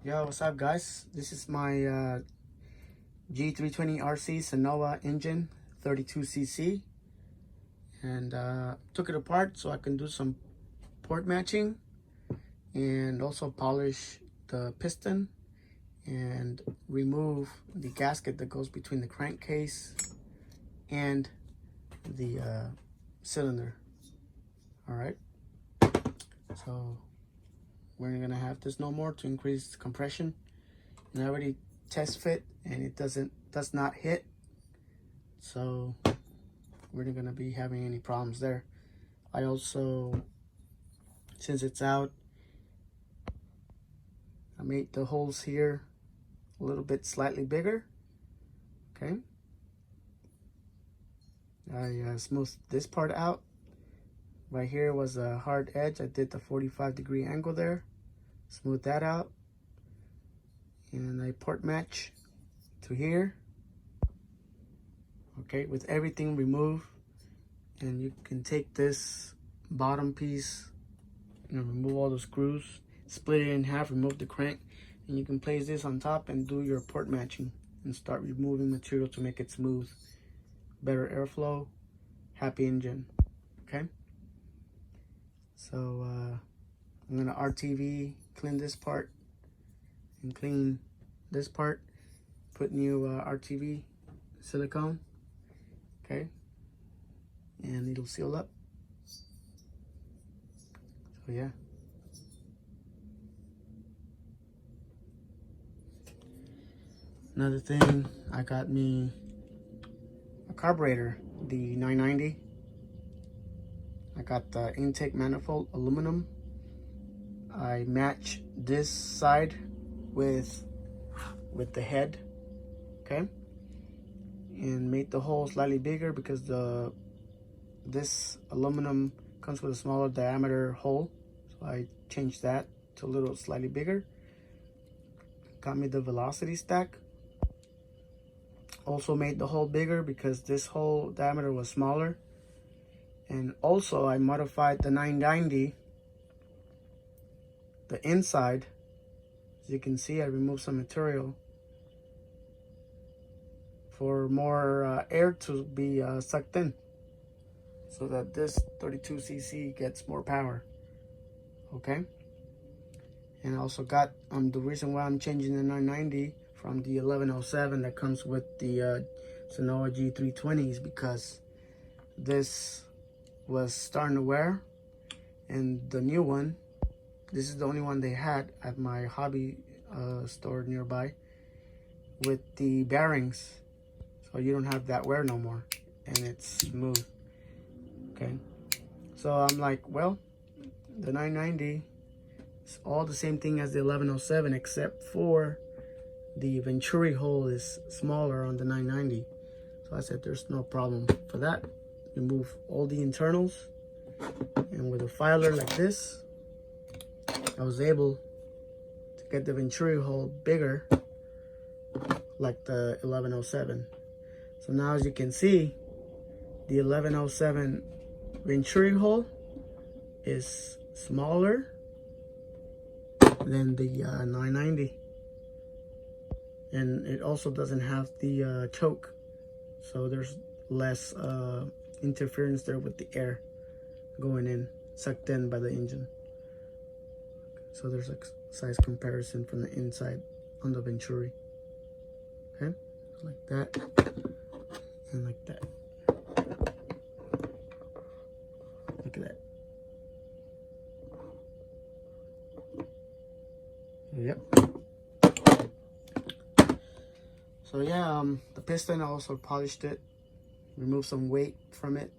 Yo, what's up guys? This is my G320RC Zenoah engine, 32cc, and took it apart so I can do some port matching and also polish the piston and remove the gasket that goes between the crankcase and the cylinder. All right, so we're gonna have this no more to increase compression. And I already test fit and it does not hit, so we're not gonna be having any problems there. I also, since it's out, I made the holes here a little bit slightly bigger. Okay, I smoothed this part out. Right here was a hard edge. I did the 45-degree angle there, smooth that out, and I port match to here. Okay, with everything removed, and you can take this bottom piece and remove all the screws, split it in half, remove the crank, and you can place this on top and do your port matching and start removing material to make it smooth, better airflow, happy engine. Okay, so I'm gonna RTV clean this part and clean this part, put new RTV silicone. Okay, and it'll seal up. So yeah, another thing, I got me a carburetor, the 990. I got the intake manifold aluminum. I match this side with the head, okay, and made the hole slightly bigger because this aluminum comes with a smaller diameter hole, so I changed that to a little slightly bigger. Got me the velocity stack. Also made the hole bigger because this hole diameter was smaller. And also I modified the 990, the inside. As you can see, I removed some material for more air to be sucked in, so that this 32cc gets more power. Okay, and I also got the reason why I'm changing the 990 from the 1107 that comes with the Zenoah G320 is because this was starting to wear, and the new one, this is the only one they had at my hobby store nearby, with the bearings, so you don't have that wear no more and it's smooth. Okay, so I'm like, well, the 990 is all the same thing as the 1107 except for the venturi hole is smaller on the 990. So I said there's no problem for that. Remove all the internals, and with a filer like this, I was able to get the venturi hole bigger like the 1107. So now, as you can see, the 1107 venturi hole is smaller than the 990, and it also doesn't have the choke, so there's less interference there with the air going in, sucked in by the engine. So there's a size comparison from the inside on the venturi. Okay, like that and like that. Look at that. Yep. So yeah, the piston, I also polished it, removed some weight from it,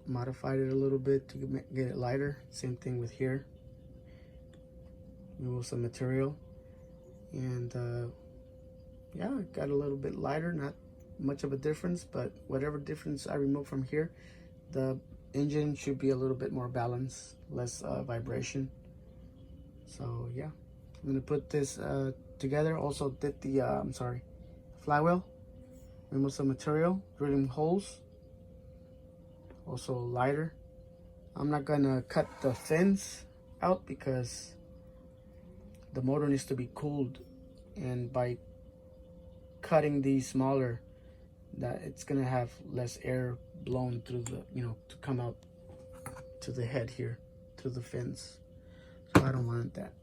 modified it a little bit to get it lighter. Same thing with here. Remove some material, and yeah, it got a little bit lighter. Not much of a difference, but whatever difference I remove from here, the engine should be a little bit more balanced, less vibration. So yeah, I'm gonna put this together. Also did the flywheel, remove some material, drilling holes, also lighter. I'm not gonna cut the fins out because the motor needs to be cooled, and by cutting these smaller, that it's gonna have less air blown through the, to come out to the head here, to the fins. So I don't want that.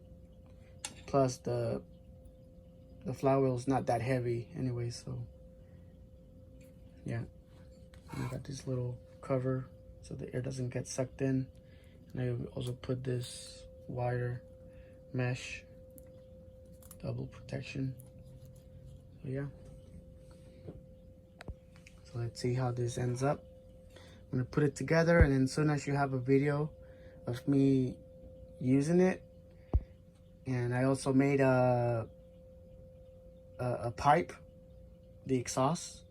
Plus the flywheel is not that heavy anyway, so yeah. And I got this little cover so the air doesn't get sucked in, and I also put this wire mesh, double protection. So yeah. So let's see how this ends up. I'm gonna put it together, and then as soon as you have a video of me using it, and I also made a pipe, the exhaust,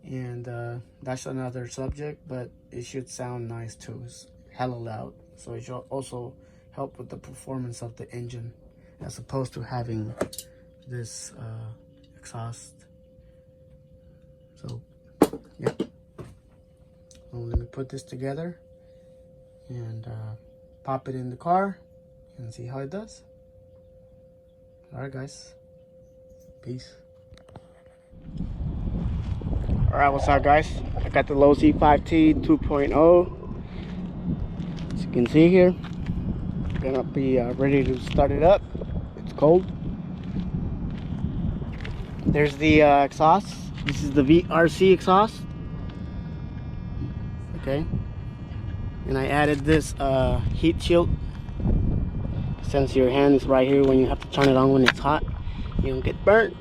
and that's another subject, but it should sound nice too. It's hella loud, so it should also help with the performance of the engine, as opposed to having this exhaust. So yeah, well, let me put this together and pop it in the car and see how it does. All right, guys, peace. All right, what's up, guys? I got the Losi 5T 2.0. As you can see here, gonna be ready to start it up. It's cold. There's the exhaust. This is the VRC exhaust. Okay, and I added this heat shield. Since your hand is right here when you have to turn it on when it's hot, you don't get burnt.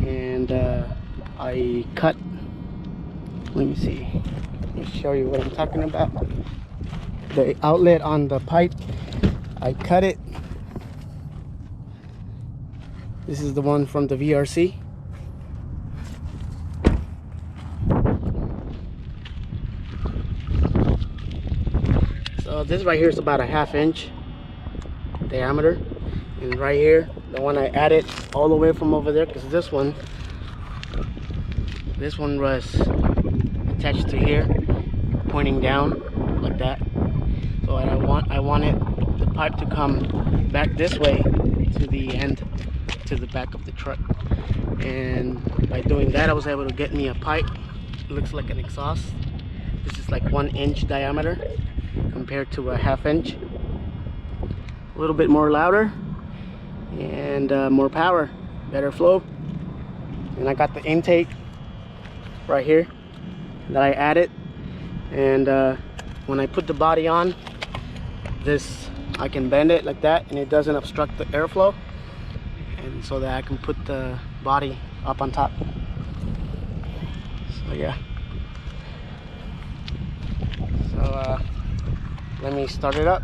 And I cut, let me see, let me show you what I'm talking about. The outlet on the pipe, I cut it. This is the one from the VRC. So this right here is about a 1/2 inch diameter, and right here, the one I added all the way from over there, because this one was attached to here, pointing down like that. So I wanted the pipe to come back this way to the end, to the back of the truck, and by doing that I was able to get me a pipe. It looks like an exhaust. This is like 1 inch diameter compared to a 1/2 inch. A little bit more louder and more power, better flow. And I got the intake right here that I added, and when I put the body on this, I can bend it like that and it doesn't obstruct the airflow, and so that I can put the body up on top. So yeah, so let me start it up.